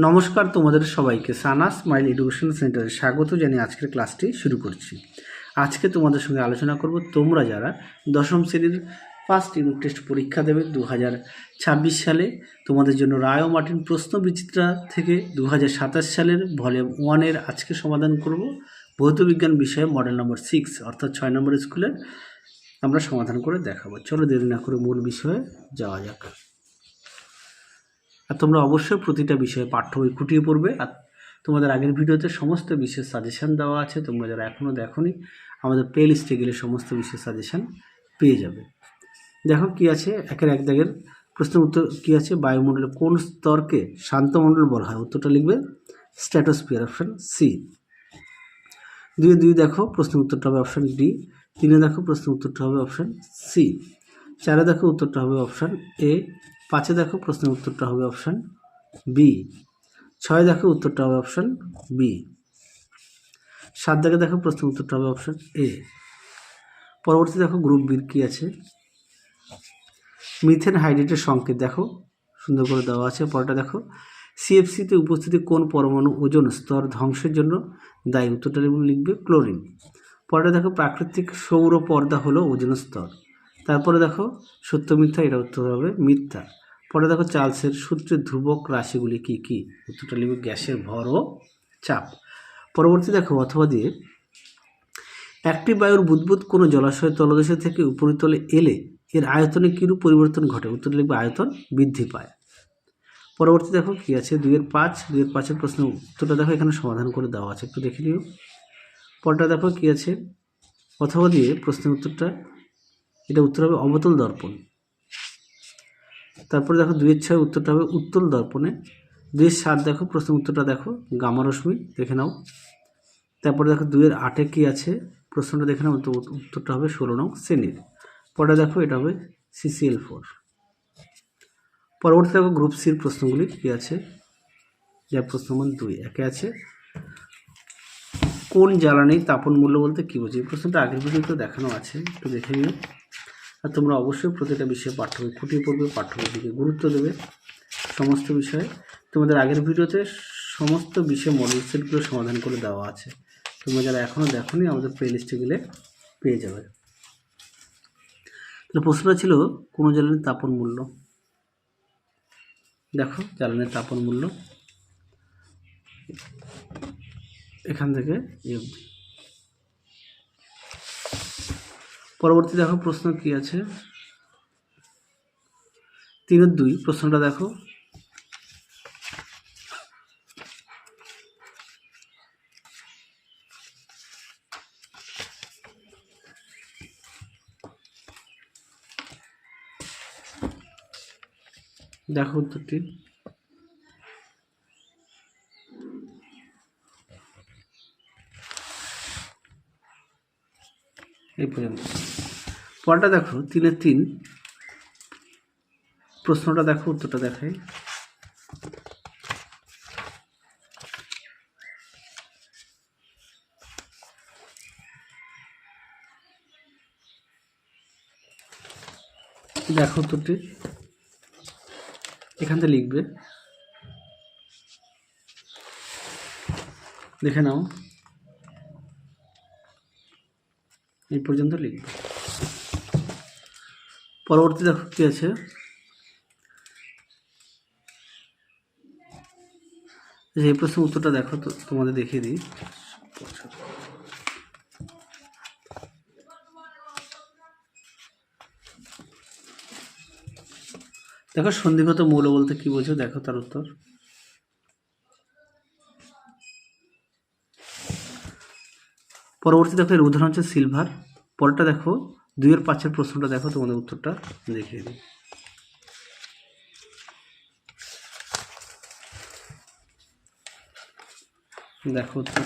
নমস্কার তোমাদের সবাইকে সানাস স্মাইল এডুকেশন সেন্টারে স্বাগত জানিয়ে আজকের ক্লাসটি শুরু করছি। আজকে তোমাদের সঙ্গে আলোচনা করব তোমরা যারা দশম শ্রেণীর ফার্স্ট ইউনিট টেস্ট পরীক্ষা দেবে 2026 সালে, তোমাদের জন্য রায় ও মার্টিন প্রশ্ন বিচিত্রা থেকে 2027 সালের ভলিউম 1-এর আজকে সমাধান করব। ভৌত বিজ্ঞান বিষয়ে মডেল নম্বর 6 অর্থাৎ 6 নম্বর স্কুলের আমরা সমাধান করে দেখাবো। চলো দেরি না করে মূল বিষয়ে যাওয়া যাক। আর তোমরা অবশ্যই প্রতিটা বিষয়ে পাঠ্য বই খুঁটিয়ে পড়বে। আর তোমাদের আগের ভিডিওতে সমস্ত বিষয়ের সাজেশান দেওয়া আছে, তোমরা যারা এখনও দেখোনি আমাদের প্লে লিস্টে গেলে সমস্ত বিষয়ের সাজেশান পেয়ে যাবে। দেখো কি আছে, একের এক দাগের প্রশ্নের উত্তর কি আছে, বায়ুমণ্ডলের কোন স্তরকে শান্তমণ্ডল বলা হয়? উত্তরটা লিখবে স্ট্র্যাটোস্ফিয়ার, অপশান সি। 2 দেখো প্রশ্নের উত্তরটা হবে অপশান ডি। 3 দেখো প্রশ্নের উত্তরটা হবে অপশান সি। 4 দেখো উত্তরটা হবে অপশান এ। 5 দেখো প্রশ্নের উত্তরটা হবে অপশান বি। 6 দেখো উত্তরটা হবে অপশান বি। 7 দেখো প্রশ্নের উত্তরটা হবে অপশান এ। পরবর্তী দেখো গ্রুপ বির কি আছে, মিথেন হাইড্রেটের সংকেত দেখো সুন্দর করে দেওয়া আছে। পরটা দেখো সিএফসিতে উপস্থিতি কোন পরমাণু ওজোন স্তর ধ্বংসের জন্য দায়ী? উত্তরটা লিখবে ক্লোরিন। পরটা দেখো প্রাকৃতিক সৌর পর্দা হলো ওজোন স্তর। তারপরে দেখো সত্য মিথ্যা, এটা উত্তর হবে মিথ্যা। পরে দেখো চার্লসের সূত্রের ধ্রুবক রাশিগুলি কি কি? উত্তরটা লিখবে গ্যাসের ভর ও চাপ। পরবর্তী দেখো অথবা দিয়ে একটি বায়ুর বুদবুদ কোনো জলাশয়ের তলদেশ থেকে উপরিতলে এলে এর আয়তনে কিরূপ পরিবর্তন ঘটে? উত্তর লিখবে আয়তন বৃদ্ধি পায়। পরবর্তী দেখো কি আছে, 2-এর 5 প্রশ্নের উত্তরটা দেখো এখানে সমাধান করে দেওয়া আছে, একটু দেখে নিও। পরটা দেখো কি আছে, অথবা দিয়ে প্রশ্নের উত্তরটা, এটা উত্তর হবে অবতল দর্পণ। তারপরে দেখো 2-এর 6 উত্তরটা হবে উত্তল দর্পণে। 2-এর 7 দেখো প্রশ্নের উত্তরটা দেখো গামা রশ্মি, দেখে নাও। তারপরে দেখো 2-এর 8-এ কি আছে প্রশ্নটা দেখে নাও, উত্তরটা হবে 16 নং শ্রেণীর। পরে দেখো এটা হবে CCl4। পরবর্তী দেখো গ্রুপ সির প্রশ্নগুলি কি আছে, যা প্রশ্ন নম্বর 2 একে আছে কোন জ্বালানির তাপন মূল্য বলতে কি বোঝে? এই প্রশ্নটা আগের ভিডিওতে দেখানো আছে, একটু দেখে নিও। আর তোমরা অবশ্যই প্রতিটা বিষয়ে পাঠ্য বই খুঁটিয়ে পড়বে, পাঠ্য বইয়ের দিকে গুরুত্ব দেবে। সমস্ত বিষয়ে তোমাদের আগের ভিডিওতে সমস্ত বিষয়ে মডেল সেটগুলো সমাধান করে দেওয়া আছে, তোমরা যারা এখনও দেখোনি আমাদের প্লে লিস্টে গেলে পেয়ে যাবে। তাহলে প্রশ্নটা ছিল কোন জ্বালানির তাপন মূল্য। দেখো জ্বালানির তাপন মূল্য এখান থেকে পরবর্তী দেখো প্রশ্ন কি আছে, 3-2 প্রশ্নটা দেখো দেখো উত্তরটি, এই পর্যন্ত। পরটা দেখো 3-3 প্রশ্নটা দেখো উত্তরটা দেখাই। দেখো উত্তরটি এখান থেকে লিখবে, দেখে নাও, এই পর্যন্ত লিখবে। পরবর্তী দেখো কি আছে, এই প্রশ্নের উত্তরটা দেখো তো তোমাদের দেখিয়ে দিই। দেখো সন্ধিগত মৌল বলতে কি বোঝো, দেখো তার উত্তর। পরবর্তী দেখো এর উদাহরণ হচ্ছে সিলভার। পরেরটা দেখো 2-এর 5-এর প্রশ্নটা দেখো তোমাদের উত্তরটা দেখিয়ে দিই। দেখো উত্তর,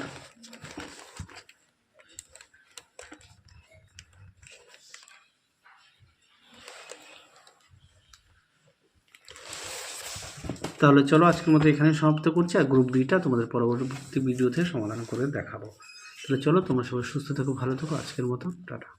তাহলে চলো আজকের মতো এখানে সমাপ্ত করছি। আর গ্রুপ বিটা তোমাদের পরবর্তী ভিডিওতে সমাধান করে দেখাবো। তাহলে চলো তোমরা সবাই সুস্থ থেকো, ভালো থেকো, আজকের মতো টাটা।